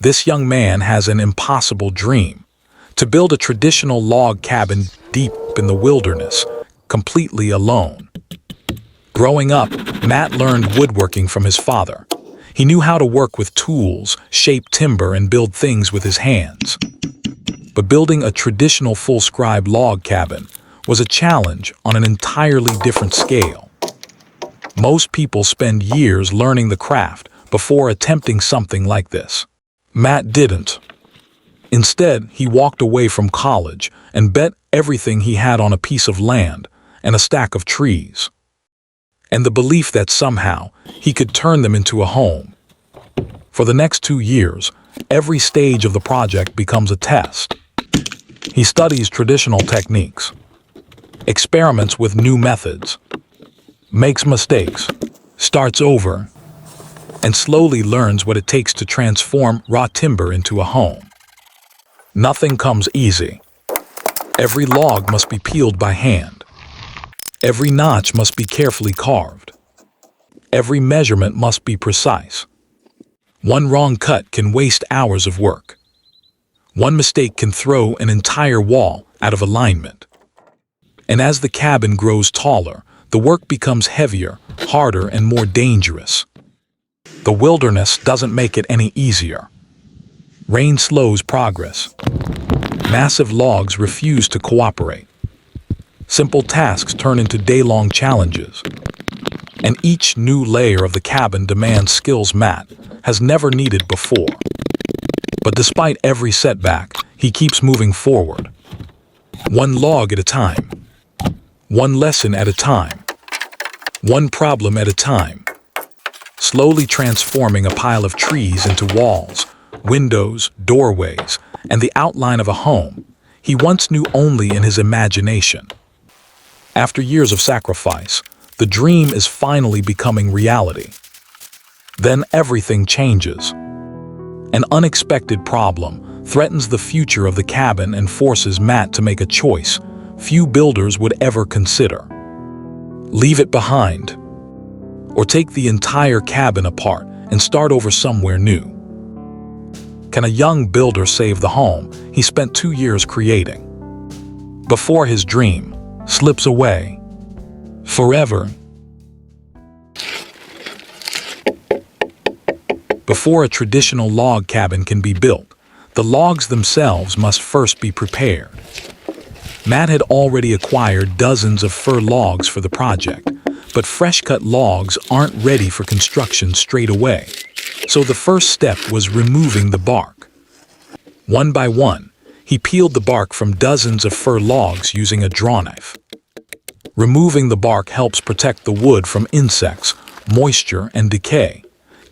This young man has an impossible dream: to build a traditional log cabin deep in the wilderness, completely alone. Growing up, Matt learned woodworking from his father. He knew how to work with tools, shape timber, and build things with his hands. But building a traditional full-scribe log cabin was a challenge on an entirely different scale. Most people spend years learning the craft before attempting something like this. Matt didn't. Instead, he walked away from college and bet everything he had on a piece of land and a stack of trees, and the belief that somehow he could turn them into a home. For the next 2 years, every stage of the project becomes a test. He studies traditional techniques, experiments with new methods, makes mistakes, starts over, and slowly learns what it takes to transform raw timber into a home. Nothing comes easy. Every log must be peeled by hand. Every notch must be carefully carved. Every measurement must be precise. One wrong cut can waste hours of work. One mistake can throw an entire wall out of alignment. And as the cabin grows taller, the work becomes heavier, harder, and more dangerous. The wilderness doesn't make it any easier. Rain slows progress. Massive logs refuse to cooperate. Simple tasks turn into day-long challenges. And each new layer of the cabin demands skills Matt has never needed before. But despite every setback, he keeps moving forward. One log at a time. One lesson at a time. One problem at a time. Slowly transforming a pile of trees into walls, windows, doorways, and the outline of a home he once knew only in his imagination. After years of sacrifice, the dream is finally becoming reality. Then everything changes. An unexpected problem threatens the future of the cabin and forces Matt to make a choice few builders would ever consider. Leave it behind, or take the entire cabin apart and start over somewhere new. Can a young builder save the home he spent 2 years creating before his dream slips away forever? Before a traditional log cabin can be built, the logs themselves must first be prepared. Matt had already acquired dozens of fir logs for the project, but fresh-cut logs aren't ready for construction straight away. So the first step was removing the bark. One by one, he peeled the bark from dozens of fir logs using a draw knife. Removing the bark helps protect the wood from insects, moisture, and decay,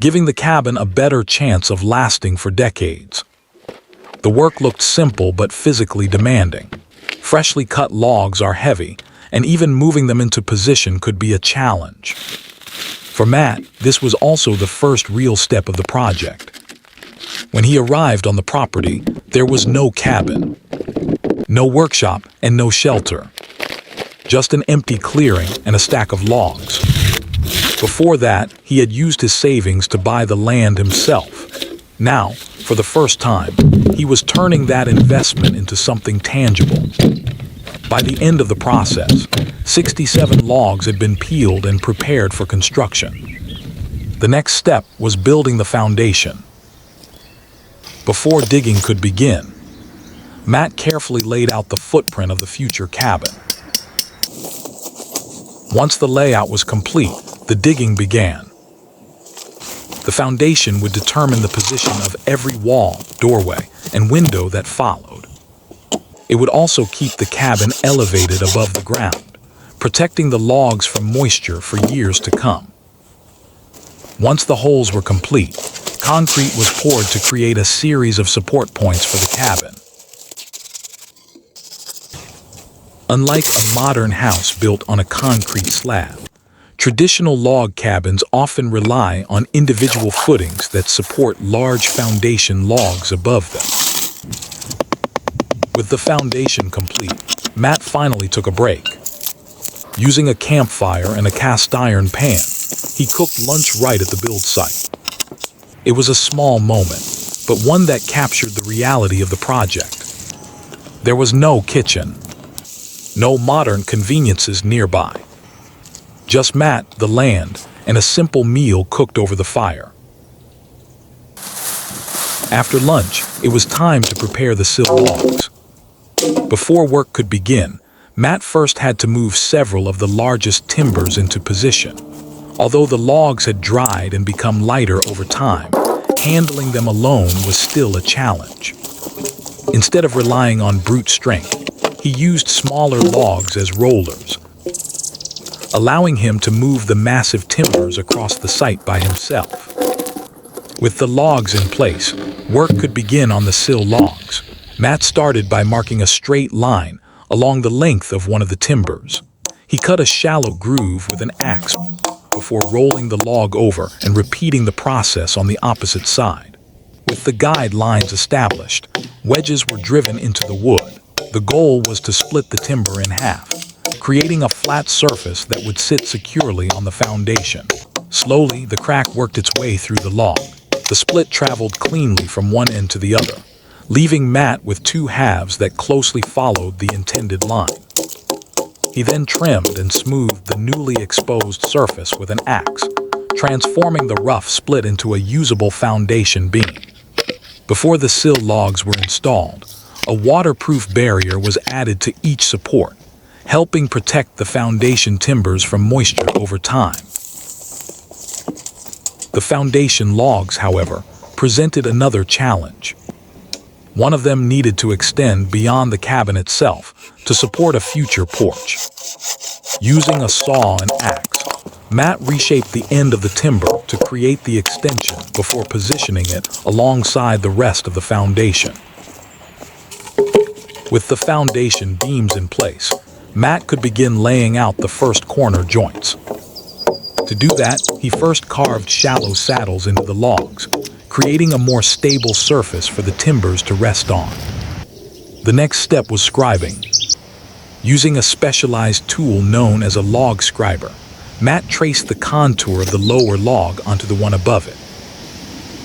giving the cabin a better chance of lasting for decades. The work looked simple but physically demanding. Freshly cut logs are heavy, and even moving them into position could be a challenge. For Matt, this was also the first real step of the project. When he arrived on the property, there was no cabin, no workshop, and no shelter. Just an empty clearing and a stack of logs. Before that, he had used his savings to buy the land himself. Now, for the first time, he was turning that investment into something tangible. By the end of the process, 67 logs had been peeled and prepared for construction. The next step was building the foundation. Before digging could begin, Matt carefully laid out the footprint of the future cabin. Once the layout was complete, the digging began. The foundation would determine the position of every wall, doorway, and window that followed. It would also keep the cabin elevated above the ground, protecting the logs from moisture for years to come. Once the holes were complete, concrete was poured to create a series of support points for the cabin. Unlike a modern house built on a concrete slab, traditional log cabins often rely on individual footings that support large foundation logs above them. With the foundation complete, Matt finally took a break. Using a campfire and a cast iron pan, he cooked lunch right at the build site. It was a small moment, but one that captured the reality of the project. There was no kitchen, no modern conveniences nearby. Just Matt, the land, and a simple meal cooked over the fire. After lunch, it was time to prepare the sill logs. Before work could begin, Matt first had to move several of the largest timbers into position. Although the logs had dried and become lighter over time, handling them alone was still a challenge. Instead of relying on brute strength, he used smaller logs as rollers, allowing him to move the massive timbers across the site by himself. With the logs in place, work could begin on the sill logs. Matt started by marking a straight line along the length of one of the timbers. He cut a shallow groove with an axe before rolling the log over and repeating the process on the opposite side. With the guide lines established, wedges were driven into the wood. The goal was to split the timber in half, creating a flat surface that would sit securely on the foundation. Slowly, the crack worked its way through the log. The split traveled cleanly from one end to the other, leaving Matt with two halves that closely followed the intended line. He then trimmed and smoothed the newly exposed surface with an axe, transforming the rough split into a usable foundation beam. Before the sill logs were installed, a waterproof barrier was added to each support, helping protect the foundation timbers from moisture over time. The foundation logs, however, presented another challenge. One of them needed to extend beyond the cabin itself to support a future porch. Using a saw and axe, Matt reshaped the end of the timber to create the extension before positioning it alongside the rest of the foundation. With the foundation beams in place, Matt could begin laying out the first corner joints. To do that, he first carved shallow saddles into the logs, creating a more stable surface for the timbers to rest on. The next step was scribing. Using a specialized tool known as a log scriber, Matt traced the contour of the lower log onto the one above it.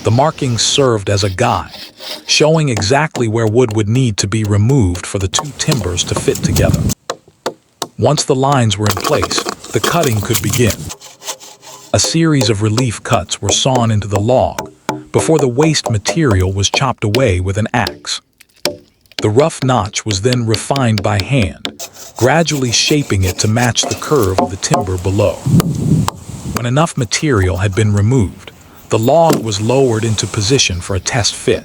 The markings served as a guide, showing exactly where wood would need to be removed for the two timbers to fit together. Once the lines were in place, the cutting could begin. A series of relief cuts were sawn into the log before the waste material was chopped away with an axe. The rough notch was then refined by hand, gradually shaping it to match the curve of the timber below. When enough material had been removed, the log was lowered into position for a test fit.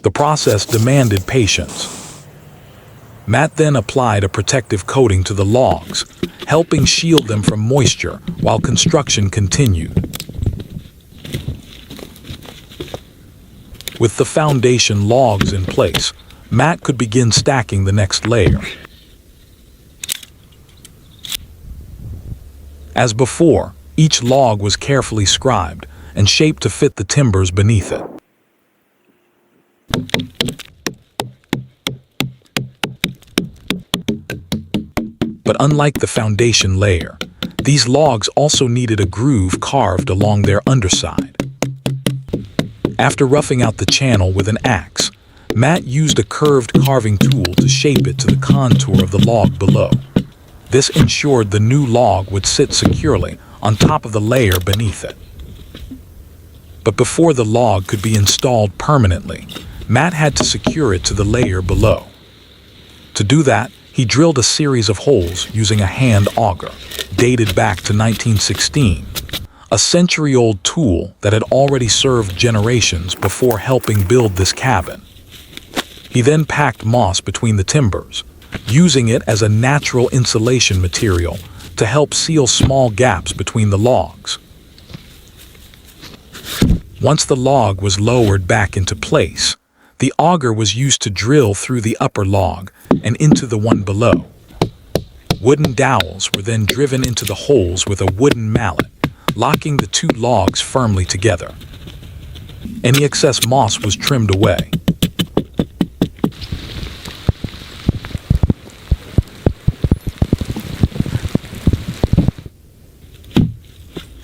The process demanded patience. Matt then applied a protective coating to the logs, helping shield them from moisture while construction continued. With the foundation logs in place, Matt could begin stacking the next layer. As before, each log was carefully scribed and shaped to fit the timbers beneath it. But unlike the foundation layer, these logs also needed a groove carved along their underside. After roughing out the channel with an axe, Matt used a curved carving tool to shape it to the contour of the log below. This ensured the new log would sit securely on top of the layer beneath it. But before the log could be installed permanently, Matt had to secure it to the layer below. To do that, he drilled a series of holes using a hand auger, dated back to 1916, a century-old tool that had already served generations before helping build this cabin. He then packed moss between the timbers, using it as a natural insulation material to help seal small gaps between the logs. Once the log was lowered back into place, the auger was used to drill through the upper log and into the one below. Wooden dowels were then driven into the holes with a wooden mallet, locking the two logs firmly together. Any excess moss was trimmed away.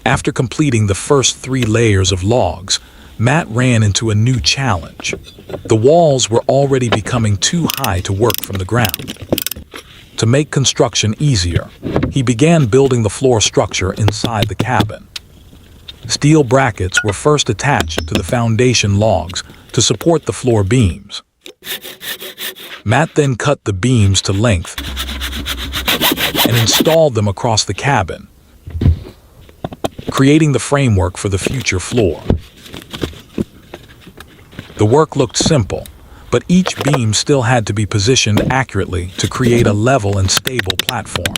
After completing the first 3 layers of logs, Matt ran into a new challenge. The walls were already becoming too high to work from the ground. To make construction easier, he began building the floor structure inside the cabin. Steel brackets were first attached to the foundation logs to support the floor beams. Matt then cut the beams to length and installed them across the cabin, creating the framework for the future floor. The work looked simple, but each beam still had to be positioned accurately to create a level and stable platform.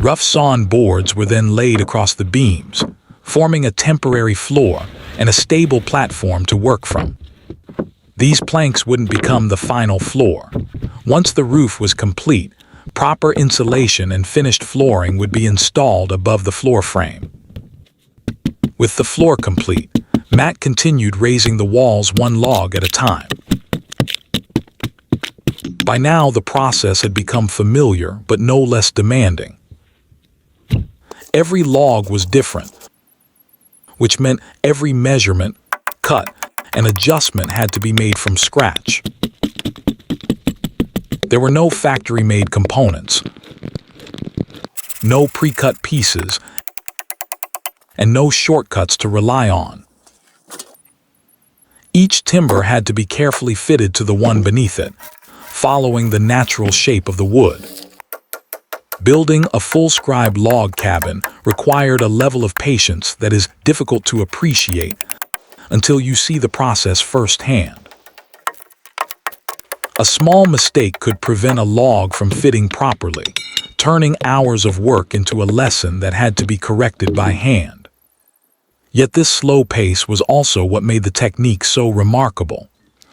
Rough sawn boards were then laid across the beams, forming a temporary floor and a stable platform to work from. These planks wouldn't become the final floor. Once the roof was complete, proper insulation and finished flooring would be installed above the floor frame. With the floor complete, Matt continued raising the walls one log at a time. By now, the process had become familiar but no less demanding. Every log was different, which meant every measurement, cut, and adjustment had to be made from scratch. There were no factory-made components, no pre-cut pieces, and no shortcuts to rely on. Each timber had to be carefully fitted to the one beneath it, following the natural shape of the wood. Building a full-scribe log cabin required a level of patience that is difficult to appreciate until you see the process firsthand. A small mistake could prevent a log from fitting properly, turning hours of work into a lesson that had to be corrected by hand. Yet this slow pace was also what made the technique so remarkable.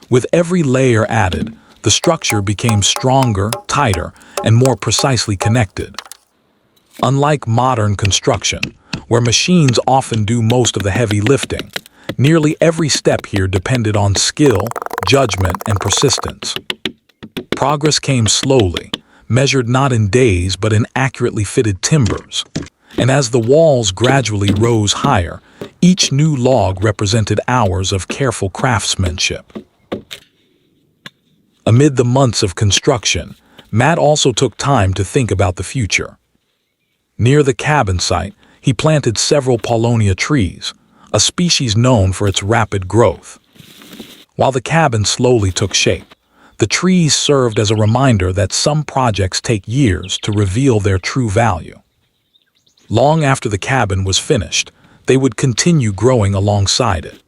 With every layer added, the structure became stronger, tighter, and more precisely connected. Unlike modern construction, where machines often do most of the heavy lifting, nearly every step here depended on skill, judgment, and persistence. Progress came slowly, measured not in days but in accurately fitted timbers. And as the walls gradually rose higher, each new log represented hours of careful craftsmanship. Amid the months of construction, Matt also took time to think about the future. Near the cabin site, he planted several Paulownia trees, a species known for its rapid growth. While the cabin slowly took shape, the trees served as a reminder that some projects take years to reveal their true value. Long after the cabin was finished, they would continue growing alongside it.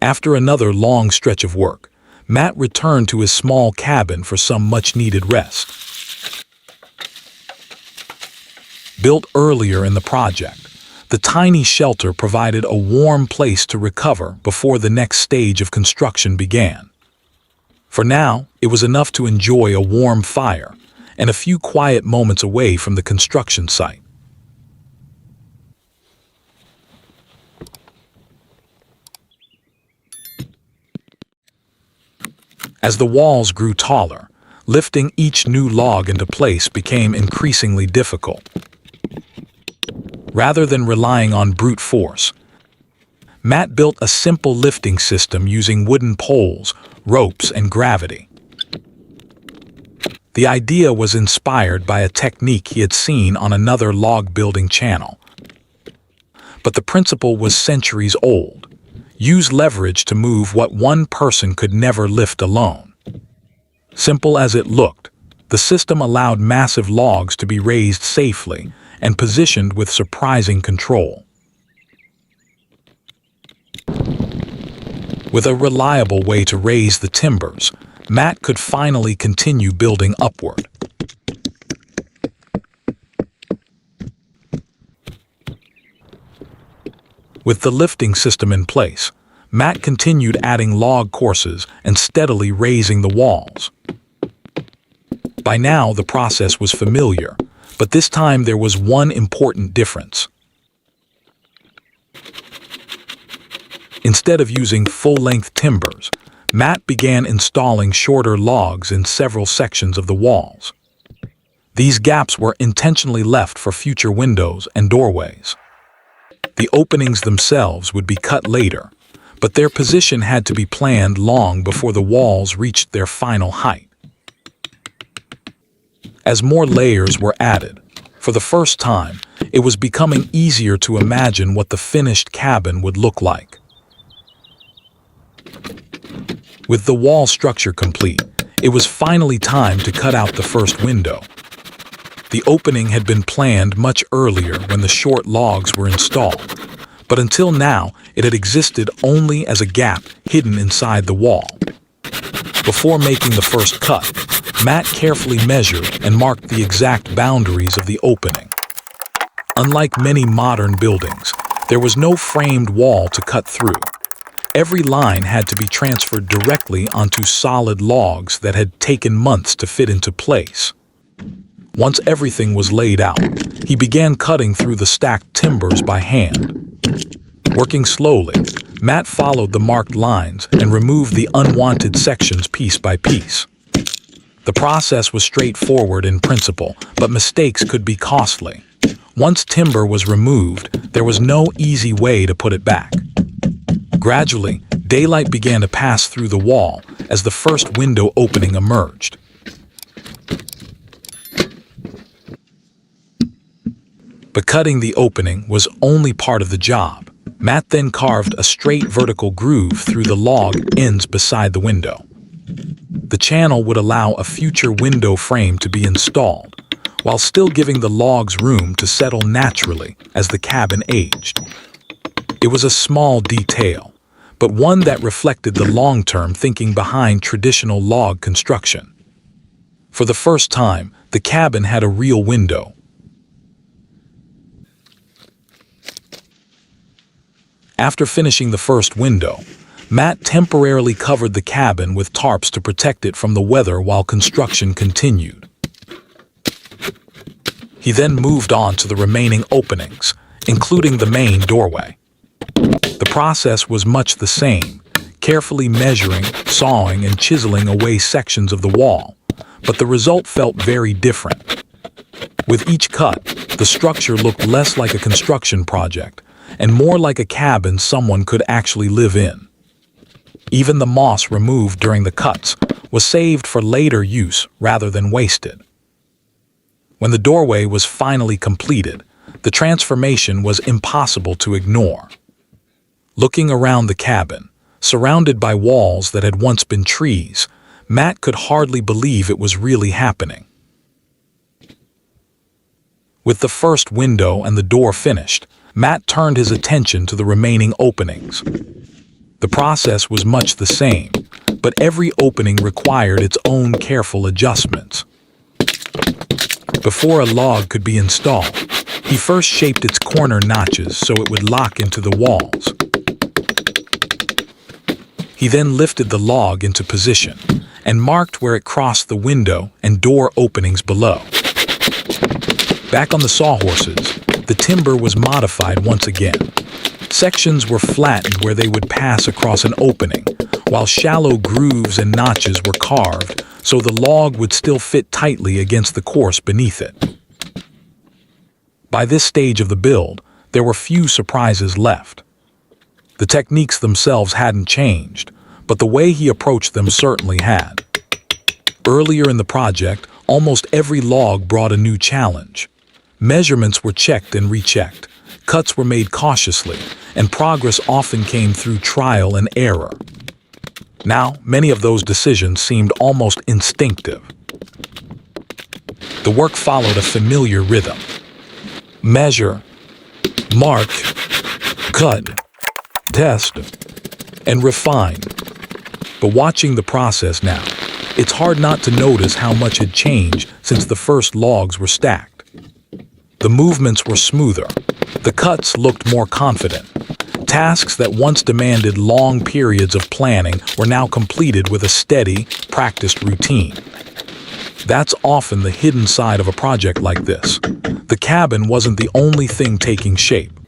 After another long stretch of work, Matt returned to his small cabin for some much-needed rest. Built earlier in the project, the tiny shelter provided a warm place to recover before the next stage of construction began. For now, it was enough to enjoy a warm fire and a few quiet moments away from the construction site. As the walls grew taller, lifting each new log into place became increasingly difficult. Rather than relying on brute force, Matt built a simple lifting system using wooden poles, ropes, and gravity. The idea was inspired by a technique he had seen on another log-building channel. But the principle was centuries old. Use leverage to move what one person could never lift alone. Simple as it looked, the system allowed massive logs to be raised safely and positioned with surprising control. With a reliable way to raise the timbers, Matt could finally continue building upward. With the lifting system in place, Matt continued adding log courses and steadily raising the walls. By now, the process was familiar, but this time there was one important difference. Instead of using full-length timbers, Matt began installing shorter logs in several sections of the walls. These gaps were intentionally left for future windows and doorways. The openings themselves would be cut later, but their position had to be planned long before the walls reached their final height. As more layers were added, for the first time, it was becoming easier to imagine what the finished cabin would look like. With the wall structure complete, it was finally time to cut out the first window. The opening had been planned much earlier when the short logs were installed, but until now it had existed only as a gap hidden inside the wall. Before making the first cut, Matt carefully measured and marked the exact boundaries of the opening. Unlike many modern buildings, there was no framed wall to cut through. Every line had to be transferred directly onto solid logs that had taken months to fit into place. Once everything was laid out, he began cutting through the stacked timbers by hand. Working slowly, Matt followed the marked lines and removed the unwanted sections piece by piece. The process was straightforward in principle, but mistakes could be costly. Once timber was removed, there was no easy way to put it back. Gradually, daylight began to pass through the wall as the first window opening emerged. But cutting the opening was only part of the job. Matt then carved a straight vertical groove through the log ends beside the window. The channel would allow a future window frame to be installed, while still giving the logs room to settle naturally as the cabin aged. It was a small detail, but one that reflected the long-term thinking behind traditional log construction. For the first time, the cabin had a real window. After finishing the first window, Matt temporarily covered the cabin with tarps to protect it from the weather while construction continued. He then moved on to the remaining openings, including the main doorway. The process was much the same, carefully measuring, sawing, and chiseling away sections of the wall, but the result felt very different. With each cut, the structure looked less like a construction project and more like a cabin someone could actually live in. Even the moss removed during the cuts was saved for later use rather than wasted. When the doorway was finally completed, the transformation was impossible to ignore. Looking around the cabin, surrounded by walls that had once been trees, Matt could hardly believe it was really happening. With the first window and the door finished, Matt turned his attention to the remaining openings. The process was much the same, but every opening required its own careful adjustments. Before a log could be installed, he first shaped its corner notches so it would lock into the walls. He then lifted the log into position and marked where it crossed the window and door openings below. Back on the sawhorses, the timber was modified once again. Sections were flattened where they would pass across an opening, while shallow grooves and notches were carved so the log would still fit tightly against the course beneath it. By this stage of the build, there were few surprises left. The techniques themselves hadn't changed, but the way he approached them certainly had. Earlier in the project, almost every log brought a new challenge. Measurements were checked and rechecked, cuts were made cautiously, and progress often came through trial and error. Now, many of those decisions seemed almost instinctive. The work followed a familiar rhythm. Measure, mark, cut, test, and refine. But watching the process now, it's hard not to notice how much had changed since the first logs were stacked. The movements were smoother. The cuts looked more confident. Tasks that once demanded long periods of planning were now completed with a steady, practiced routine. That's often the hidden side of a project like this. The cabin wasn't the only thing taking shape.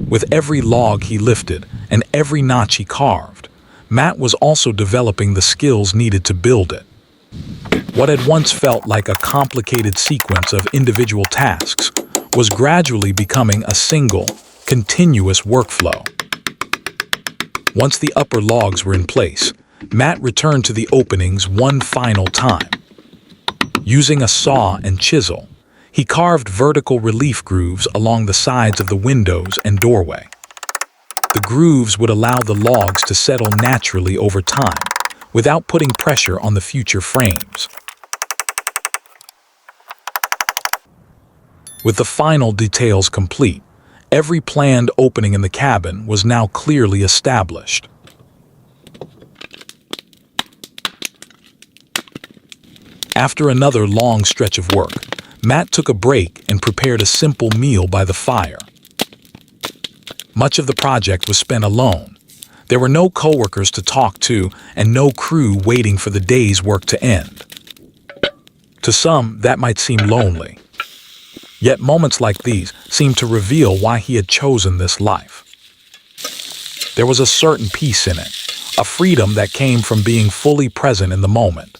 With every log he lifted and every notch he carved, Matt was also developing the skills needed to build it. What had once felt like a complicated sequence of individual tasks was gradually becoming a single, continuous workflow. Once the upper logs were in place, Matt returned to the openings one final time. Using a saw and chisel, he carved vertical relief grooves along the sides of the windows and doorway. The grooves would allow the logs to settle naturally over time, without putting pressure on the future frames. With the final details complete, every planned opening in the cabin was now clearly established. After another long stretch of work, Matt took a break and prepared a simple meal by the fire. Much of the project was spent alone. There were no coworkers to talk to and no crew waiting for the day's work to end. To some, that might seem lonely. Yet moments like these seemed to reveal why he had chosen this life. There was a certain peace in it, a freedom that came from being fully present in the moment.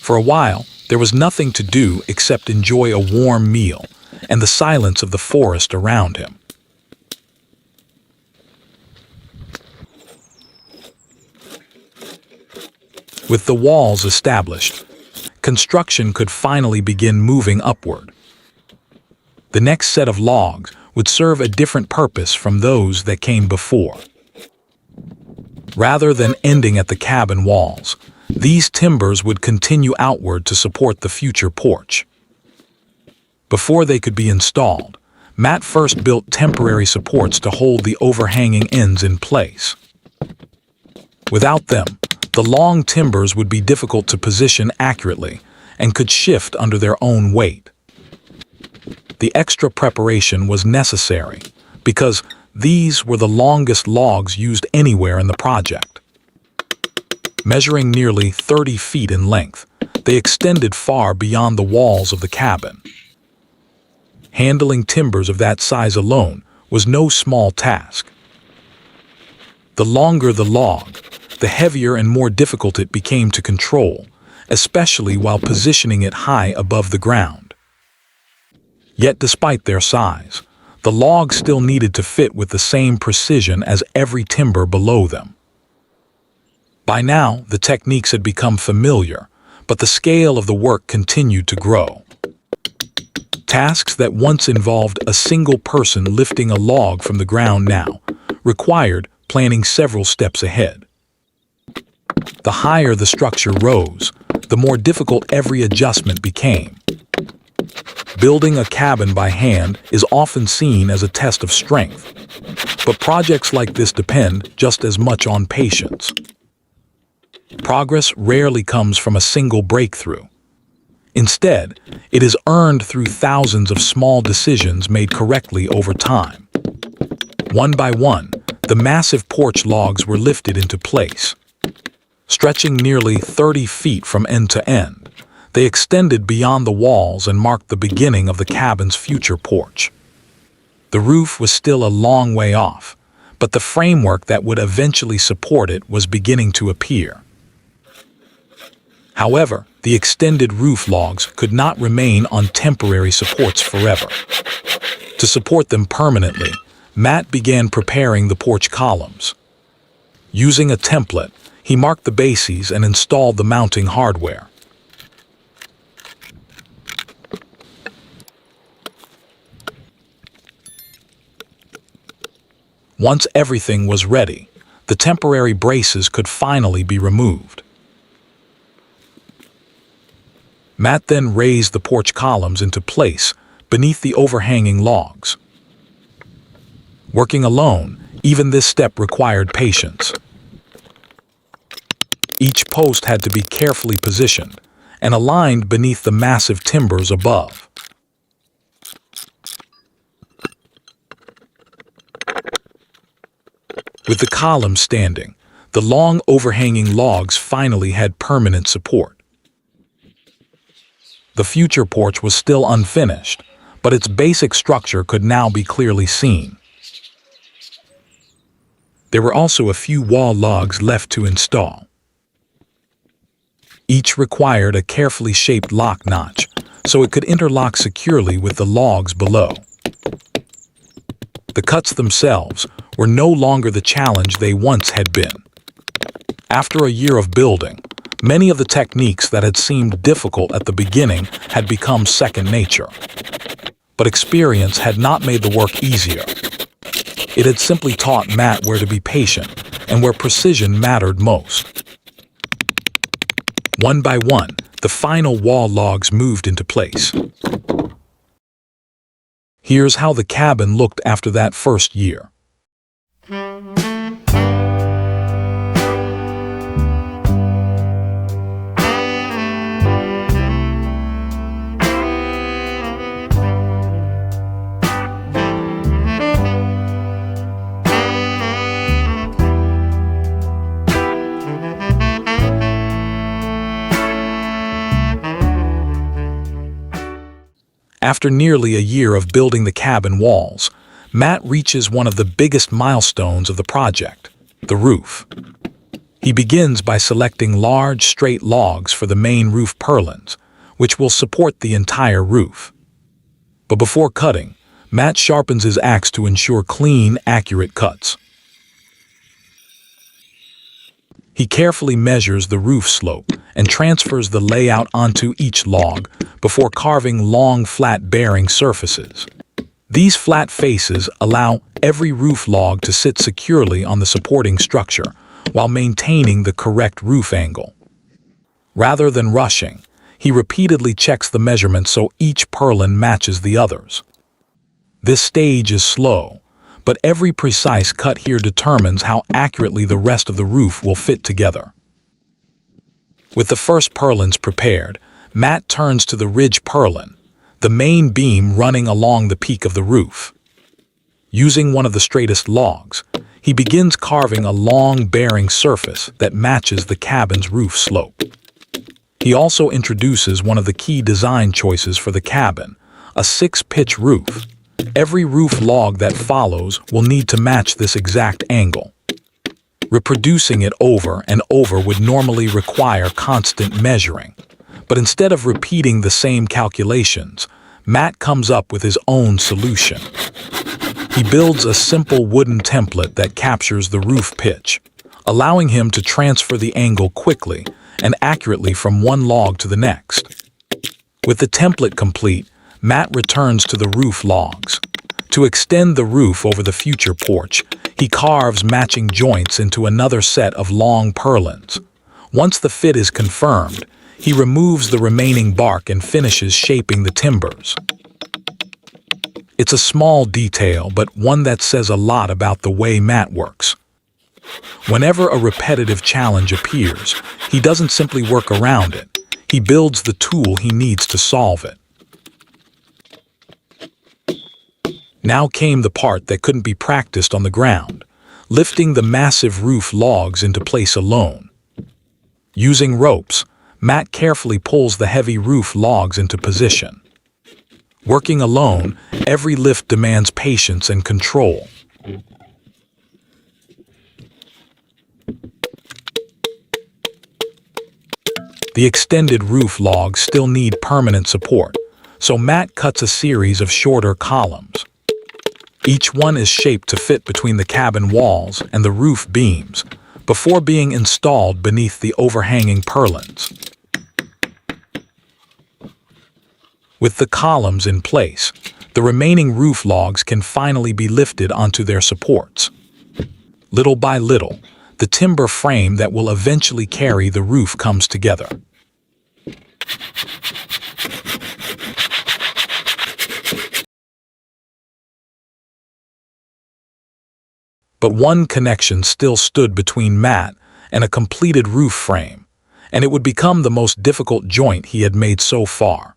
For a while, there was nothing to do except enjoy a warm meal and the silence of the forest around him. With the walls established, construction could finally begin moving upward. The next set of logs would serve a different purpose from those that came before. Rather than ending at the cabin walls, these timbers would continue outward to support the future porch. Before they could be installed, Matt first built temporary supports to hold the overhanging ends in place. Without them, the long timbers would be difficult to position accurately and could shift under their own weight. The extra preparation was necessary because these were the longest logs used anywhere in the project. Measuring nearly 30 feet in length, they extended far beyond the walls of the cabin. Handling timbers of that size alone was no small task. The longer the log, the heavier and more difficult it became to control, especially while positioning it high above the ground. Yet despite their size, the logs still needed to fit with the same precision as every timber below them. By now, the techniques had become familiar, but the scale of the work continued to grow. Tasks that once involved a single person lifting a log from the ground now required planning several steps ahead. The higher the structure rose, the more difficult every adjustment became. Building a cabin by hand is often seen as a test of strength, but projects like this depend just as much on patience. Progress rarely comes from a single breakthrough. Instead, it is earned through thousands of small decisions made correctly over time. One by one, the massive porch logs were lifted into place. Stretching nearly 30 feet from end to end, they extended beyond the walls and marked the beginning of the cabin's future porch. The roof was still a long way off, but the framework that would eventually support it was beginning to appear. However, the extended roof logs could not remain on temporary supports forever. To support them permanently, Matt began preparing the porch columns. Using a template, he marked the bases and installed the mounting hardware. Once everything was ready, the temporary braces could finally be removed. Matt then raised the porch columns into place beneath the overhanging logs. Working alone, even this step required patience. Each post had to be carefully positioned and aligned beneath the massive timbers above. With the columns standing, the long overhanging logs finally had permanent support. The future porch was still unfinished, but its basic structure could now be clearly seen. There were also a few wall logs left to install. Each required a carefully shaped lock notch, so it could interlock securely with the logs below. The cuts themselves were no longer the challenge they once had been. After a year of building, many of the techniques that had seemed difficult at the beginning had become second nature. But experience had not made the work easier. It had simply taught Matt where to be patient and where precision mattered most. One by one, the final wall logs moved into place. Here's how the cabin looked after that first year. After nearly a year of building the cabin walls, Matt reaches one of the biggest milestones of the project, the roof. He begins by selecting large, straight logs for the main roof purlins, which will support the entire roof. But before cutting, Matt sharpens his axe to ensure clean, accurate cuts. He carefully measures the roof slope and transfers the layout onto each log before carving long, flat bearing surfaces. These flat faces allow every roof log to sit securely on the supporting structure while maintaining the correct roof angle. Rather than rushing, he repeatedly checks the measurements so each purlin matches the others. This stage is slow, but every precise cut here determines how accurately the rest of the roof will fit together. With the first purlins prepared, Matt turns to the ridge purlin, the main beam running along the peak of the roof. Using one of the straightest logs, he begins carving a long bearing surface that matches the cabin's roof slope. He also introduces one of the key design choices for the cabin, a 6-pitch roof. Every roof log that follows will need to match this exact angle. Reproducing it over and over would normally require constant measuring, but instead of repeating the same calculations, Matt comes up with his own solution. He builds a simple wooden template that captures the roof pitch, allowing him to transfer the angle quickly and accurately from one log to the next. With the template complete, Matt returns to the roof logs. To extend the roof over the future porch, he carves matching joints into another set of long purlins. Once the fit is confirmed, he removes the remaining bark and finishes shaping the timbers. It's a small detail, but one that says a lot about the way Matt works. Whenever a repetitive challenge appears, he doesn't simply work around it. He builds the tool he needs to solve it. Now came the part that couldn't be practiced on the ground, lifting the massive roof logs into place alone. Using ropes, Matt carefully pulls the heavy roof logs into position. Working alone, every lift demands patience and control. The extended roof logs still need permanent support, so Matt cuts a series of shorter columns. Each one is shaped to fit between the cabin walls and the roof beams before being installed beneath the overhanging purlins. With the columns in place, the remaining roof logs can finally be lifted onto their supports. Little by little, the timber frame that will eventually carry the roof comes together. But one connection still stood between Matt and a completed roof frame, and it would become the most difficult joint he had made so far.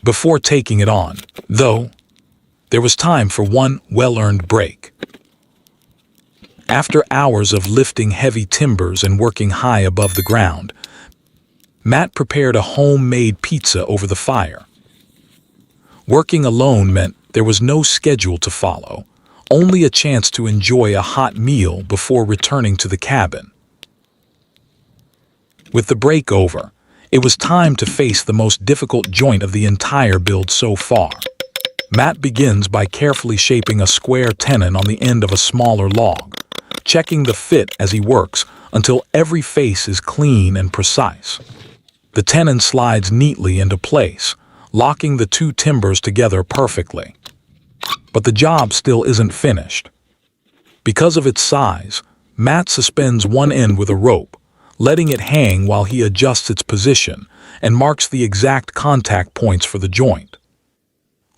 Before taking it on, though, there was time for one well-earned break. After hours of lifting heavy timbers and working high above the ground, Matt prepared a homemade pizza over the fire. Working alone meant there was no schedule to follow, only a chance to enjoy a hot meal before returning to the cabin. With the break over, it was time to face the most difficult joint of the entire build so far. Matt begins by carefully shaping a square tenon on the end of a smaller log, checking the fit as he works until every face is clean and precise. The tenon slides neatly into place, locking the two timbers together perfectly. But the job still isn't finished. Because of its size, Matt suspends one end with a rope, letting it hang while he adjusts its position and marks the exact contact points for the joint.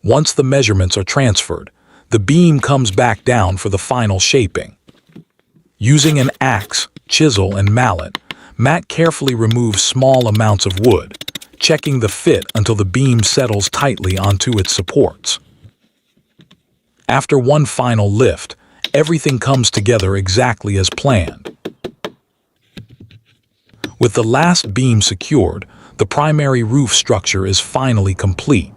Once the measurements are transferred, the beam comes back down for the final shaping. Using an axe, chisel, and mallet, Matt carefully removes small amounts of wood, checking the fit until the beam settles tightly onto its supports. After one final lift, everything comes together exactly as planned. With the last beam secured, the primary roof structure is finally complete.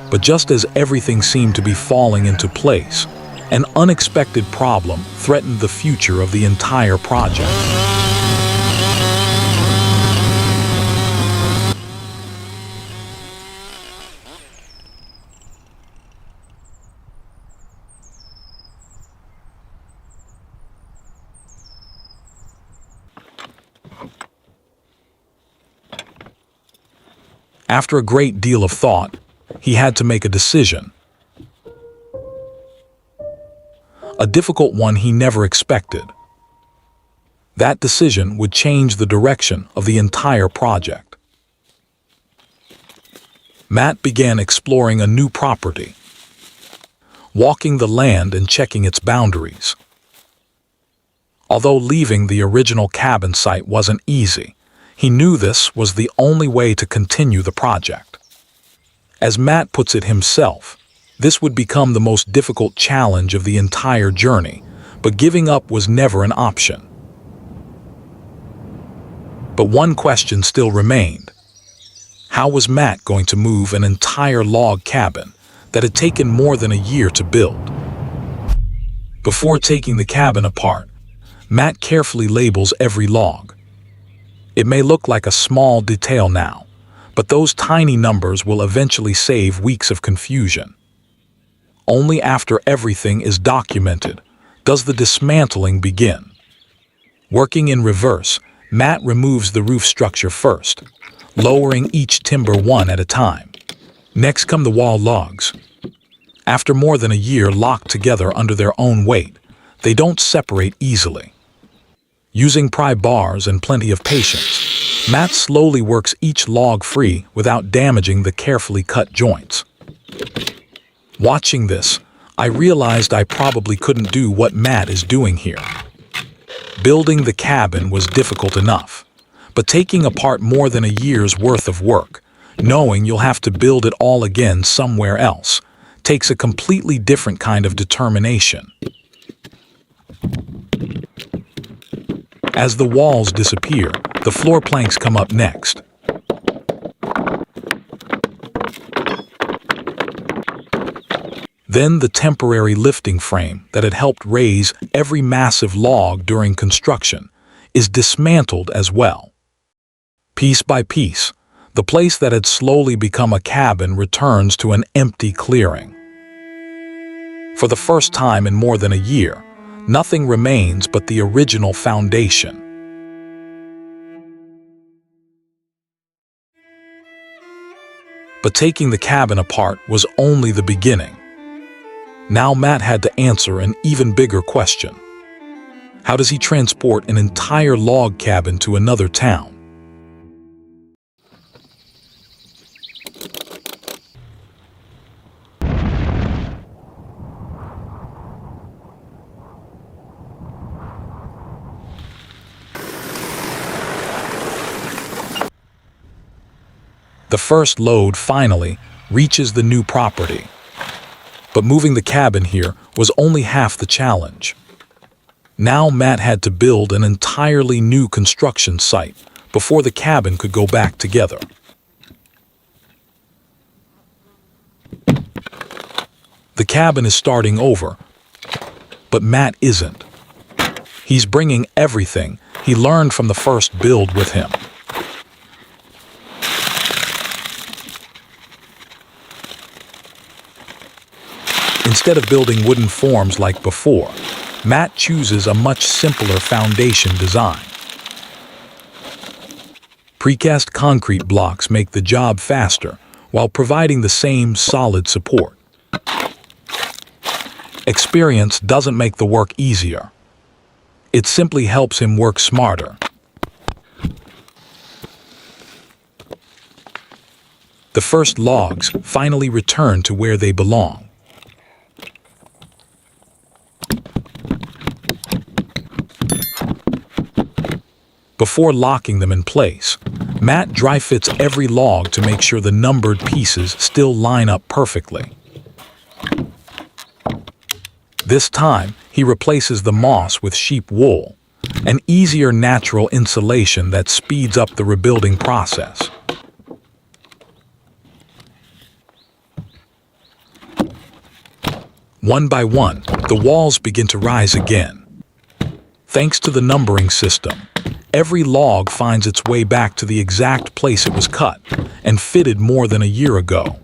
But just as everything seemed to be falling into place, an unexpected problem threatened the future of the entire project. After a great deal of thought, he had to make a decision. A difficult one he never expected. That decision would change the direction of the entire project. Matt began exploring a new property, walking the land and checking its boundaries. Although leaving the original cabin site wasn't easy, he knew this was the only way to continue the project. As Matt puts it himself, this would become the most difficult challenge of the entire journey, but giving up was never an option. But one question still remained. How was Matt going to move an entire log cabin that had taken more than a year to build? Before taking the cabin apart, Matt carefully labels every log. It may look like a small detail now, but those tiny numbers will eventually save weeks of confusion. Only after everything is documented does the dismantling begin. Working in reverse, Matt removes the roof structure first, lowering each timber one at a time. Next come the wall logs. After more than a year locked together under their own weight, they don't separate easily. Using pry bars and plenty of patience, Matt slowly works each log free without damaging the carefully cut joints. Watching this, I realized I probably couldn't do what Matt is doing here. Building the cabin was difficult enough, but taking apart more than a year's worth of work, knowing you'll have to build it all again somewhere else, takes a completely different kind of determination. As the walls disappear, the floor planks come up next. Then the temporary lifting frame that had helped raise every massive log during construction is dismantled as well. Piece by piece, the place that had slowly become a cabin returns to an empty clearing. For the first time in more than a year, nothing remains but the original foundation. But taking the cabin apart was only the beginning. Now Matt had to answer an even bigger question. How does he transport an entire log cabin to another town? The first load finally reaches the new property. But moving the cabin here was only half the challenge. Now Matt had to build an entirely new construction site before the cabin could go back together. The cabin is starting over, but Matt isn't. He's bringing everything he learned from the first build with him. Instead of building wooden forms like before, Matt chooses a much simpler foundation design. Precast concrete blocks make the job faster while providing the same solid support. Experience doesn't make the work easier. It simply helps him work smarter. The first logs finally return to where they belong. Before locking them in place, Matt dry fits every log to make sure the numbered pieces still line up perfectly. This time, he replaces the moss with sheep wool, an easier natural insulation that speeds up the rebuilding process. One by one, the walls begin to rise again. Thanks to the numbering system, every log finds its way back to the exact place it was cut and fitted more than a year ago.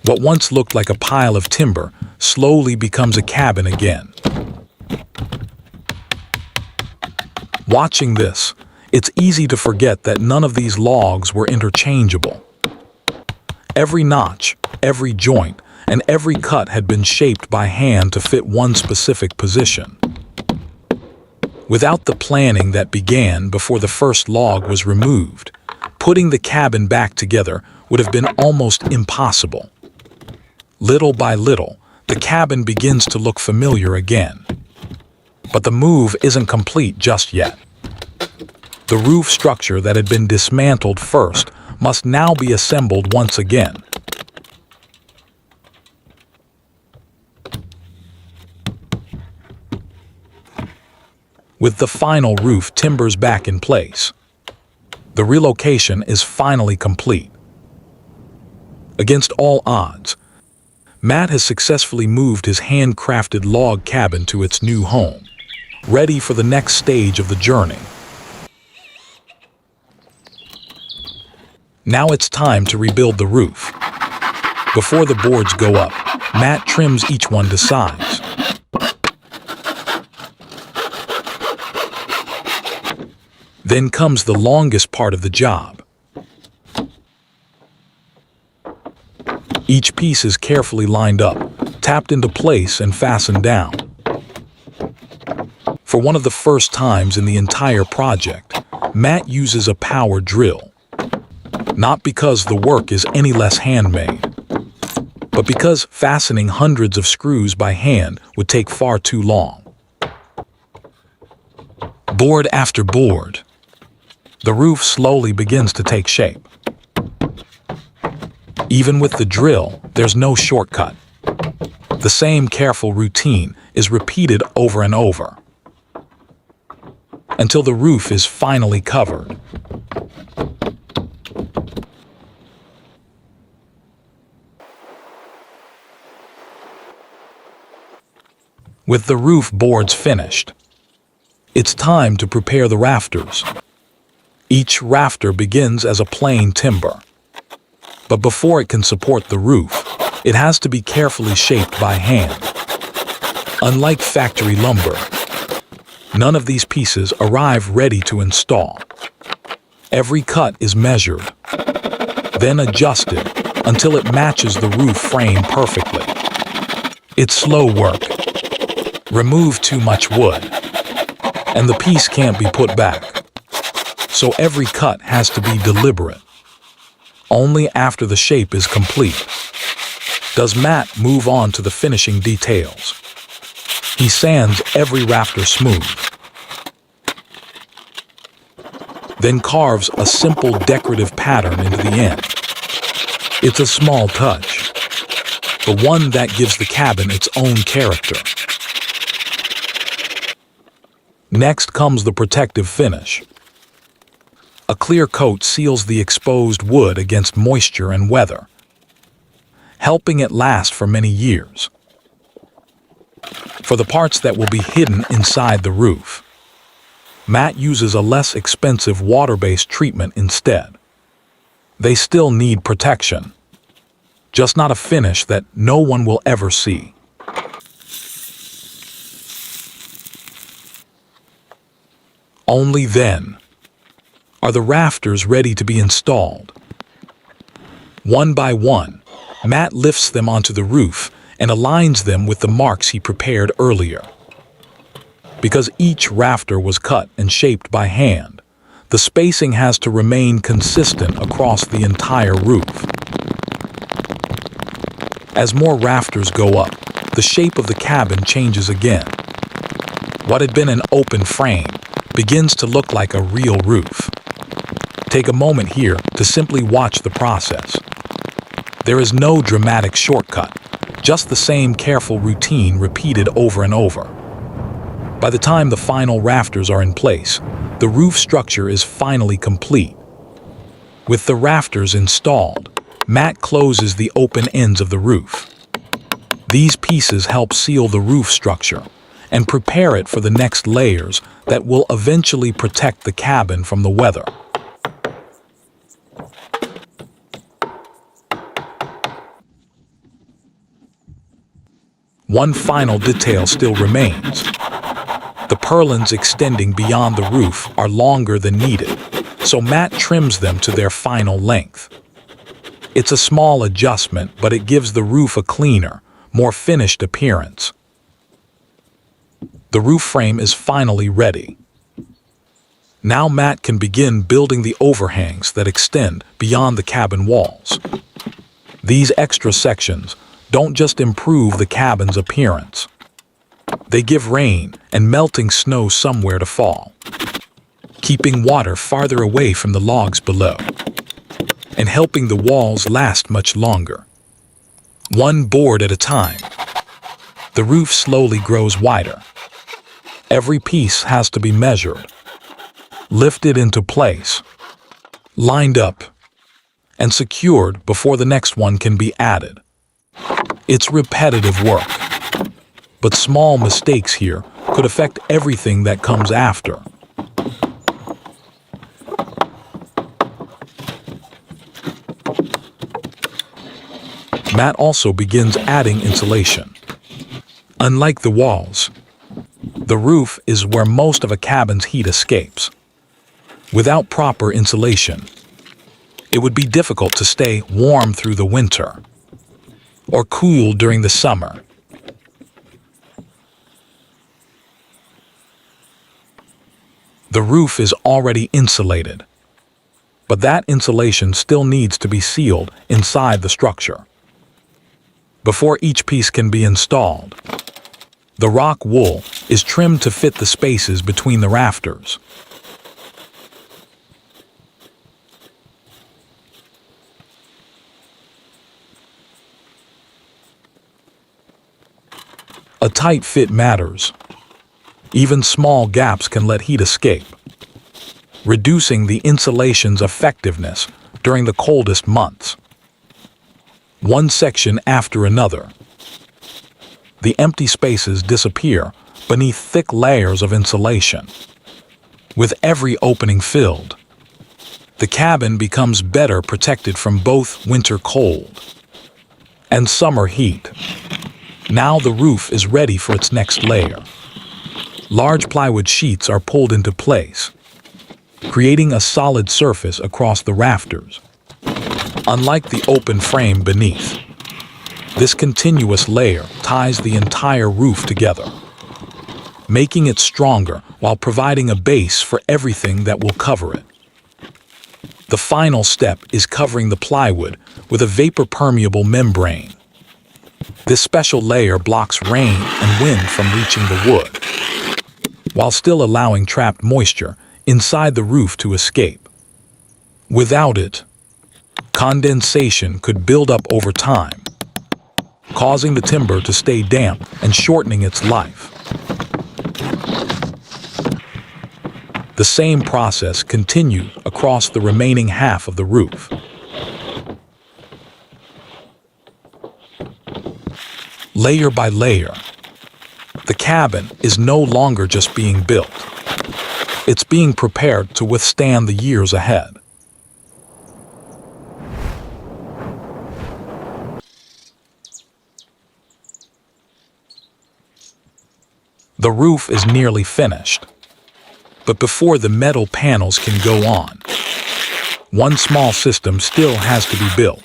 What once looked like a pile of timber slowly becomes a cabin again. Watching this, it's easy to forget that none of these logs were interchangeable. Every notch, every joint, and every cut had been shaped by hand to fit one specific position. Without the planning that began before the first log was removed, putting the cabin back together would have been almost impossible. Little by little, the cabin begins to look familiar again. But the move isn't complete just yet. The roof structure that had been dismantled first must now be assembled once again. With the final roof timbers back in place, the relocation is finally complete. Against all odds, Matt has successfully moved his handcrafted log cabin to its new home, ready for the next stage of the journey. Now it's time to rebuild the roof. Before the boards go up, Matt trims each one to size. Then comes the longest part of the job. Each piece is carefully lined up, tapped into place, and fastened down. For one of the first times in the entire project, Matt uses a power drill. Not because the work is any less handmade, but because fastening hundreds of screws by hand would take far too long. Board after board, the roof slowly begins to take shape. Even with the drill, there's no shortcut. The same careful routine is repeated over and over, until the roof is finally covered. With the roof boards finished, it's time to prepare the rafters. Each rafter begins as a plain timber. But before it can support the roof, it has to be carefully shaped by hand. Unlike factory lumber, none of these pieces arrive ready to install. Every cut is measured, then adjusted until it matches the roof frame perfectly. It's slow work. Remove too much wood, and the piece can't be put back. So every cut has to be deliberate. Only after the shape is complete does Matt move on to the finishing details. He sands every rafter smooth, then carves a simple decorative pattern into the end. It's a small touch, but one that gives the cabin its own character. Next comes the protective finish. A clear coat seals the exposed wood against moisture and weather, helping it last for many years. For the parts that will be hidden inside the roof, Matt uses a less expensive water-based treatment instead. They still need protection, just not a finish that no one will ever see. Only then are the rafters ready to be installed. One by one, Matt lifts them onto the roof and aligns them with the marks he prepared earlier. Because each rafter was cut and shaped by hand, the spacing has to remain consistent across the entire roof. As more rafters go up, the shape of the cabin changes again. What had been an open frame begins to look like a real roof. Take a moment here to simply watch the process. There is no dramatic shortcut, just the same careful routine repeated over and over. By the time the final rafters are in place, the roof structure is finally complete. With the rafters installed, Matt closes the open ends of the roof. These pieces help seal the roof structure and prepare it for the next layers that will eventually protect the cabin from the weather. One final detail still remains. The purlins extending beyond the roof are longer than needed, so Matt trims them to their final length. It's a small adjustment, but it gives the roof a cleaner, more finished appearance. The roof frame is finally ready. Now Matt can begin building the overhangs that extend beyond the cabin walls. These extra sections don't just improve the cabin's appearance. They give rain and melting snow somewhere to fall, keeping water farther away from the logs below, and helping the walls last much longer. One board at a time, the roof slowly grows wider. Every piece has to be measured, lifted into place, lined up, and secured before the next one can be added. It's repetitive work, but small mistakes here could affect everything that comes after. Matt also begins adding insulation. Unlike the walls, the roof is where most of a cabin's heat escapes. Without proper insulation, it would be difficult to stay warm through the winter or cool during the summer. The roof is already insulated, but that insulation still needs to be sealed inside the structure. Before each piece can be installed, the rock wool is trimmed to fit the spaces between the rafters. A tight fit matters. Even small gaps can let heat escape, reducing the insulation's effectiveness during the coldest months. One section after another, the empty spaces disappear beneath thick layers of insulation. With every opening filled, the cabin becomes better protected from both winter cold and summer heat. Now the roof is ready for its next layer. Large plywood sheets are pulled into place, creating a solid surface across the rafters. Unlike the open frame beneath, this continuous layer ties the entire roof together, making it stronger while providing a base for everything that will cover it. The final step is covering the plywood with a vapor-permeable membrane. This special layer blocks rain and wind from reaching the wood, while still allowing trapped moisture inside the roof to escape. Without it, condensation could build up over time, causing the timber to stay damp and shortening its life. The same process continues across the remaining half of the roof. Layer by layer, The cabin is no longer just being built. It's being prepared to withstand the years ahead. The roof is nearly finished. But before the metal panels can go on, one small system still has to be built.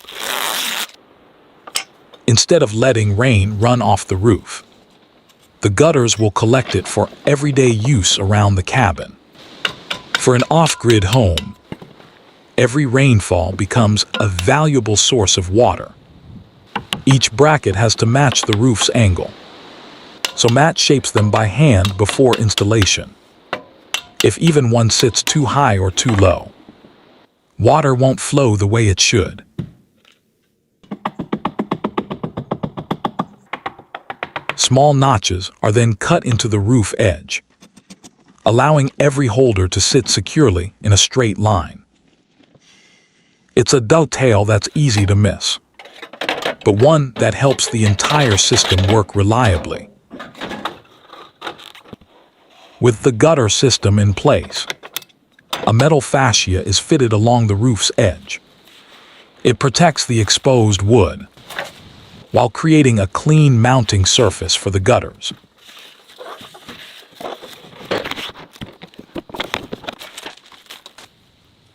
Instead of letting rain run off the roof, the gutters will collect it for everyday use around the cabin. For an off-grid home, every rainfall becomes a valuable source of water. Each bracket has to match the roof's angle, so Matt shapes them by hand before installation. If even one sits too high or too low, water won't flow the way it should. Small notches are then cut into the roof edge, allowing every holder to sit securely in a straight line. It's a dovetail that's easy to miss, but one that helps the entire system work reliably. With the gutter system in place, a metal fascia is fitted along the roof's edge. It protects the exposed wood, while creating a clean mounting surface for the gutters.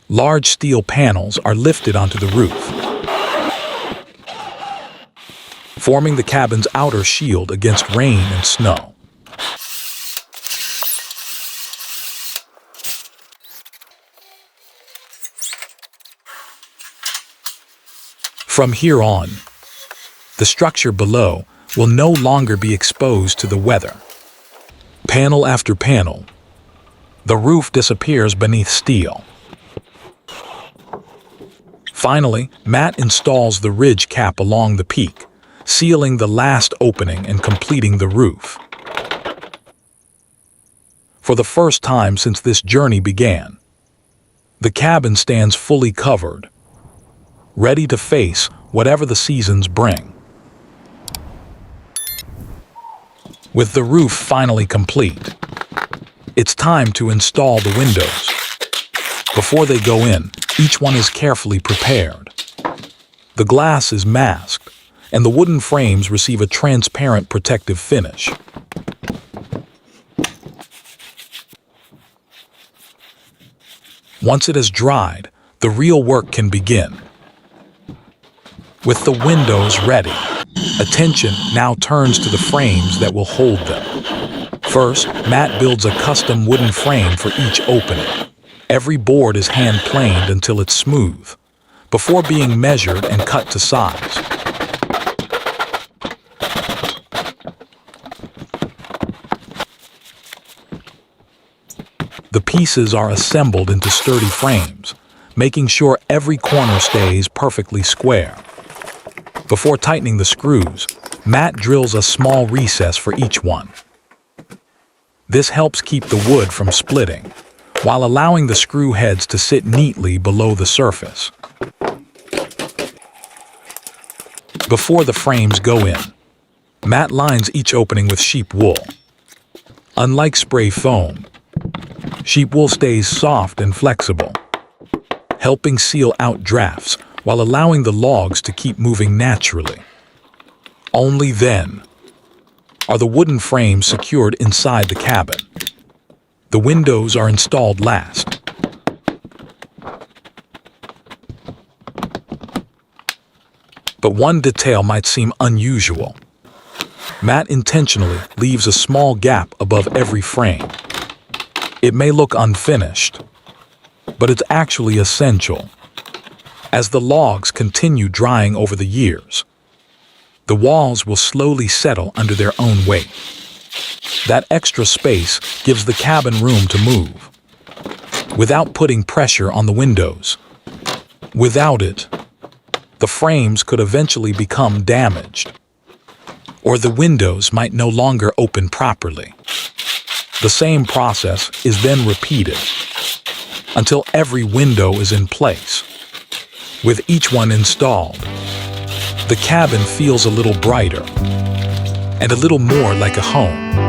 Large steel panels are lifted onto the roof, forming the cabin's outer shield against rain and snow. From here on, the structure below will no longer be exposed to the weather. Panel after panel, the roof disappears beneath steel. Finally, Matt installs the ridge cap along the peak, sealing the last opening and completing the roof. For the first time since this journey began, the cabin stands fully covered, ready to face whatever the seasons bring. With the roof finally complete, it's time to install the windows. Before they go in, each one is carefully prepared. The glass is masked, and the wooden frames receive a transparent protective finish. Once it has dried, the real work can begin. With the windows ready, attention now turns to the frames that will hold them. First, Matt builds a custom wooden frame for each opening. Every board is hand-planed until it's smooth, before being measured and cut to size. The pieces are assembled into sturdy frames, making sure every corner stays perfectly square. Before tightening the screws, Matt drills a small recess for each one. This helps keep the wood from splitting, while allowing the screw heads to sit neatly below the surface. Before the frames go in, Matt lines each opening with sheep wool. Unlike spray foam, sheep wool stays soft and flexible, helping seal out drafts while allowing the logs to keep moving naturally. Only then are the wooden frames secured inside the cabin. The windows are installed last. But one detail might seem unusual. Matt intentionally leaves a small gap above every frame. It may look unfinished, but it's actually essential. As the logs continue drying over the years, the walls will slowly settle under their own weight. That extra space gives the cabin room to move, without putting pressure on the windows. Without it, the frames could eventually become damaged, or the windows might no longer open properly. The same process is then repeated until every window is in place. With each one installed, the cabin feels a little brighter and a little more like a home.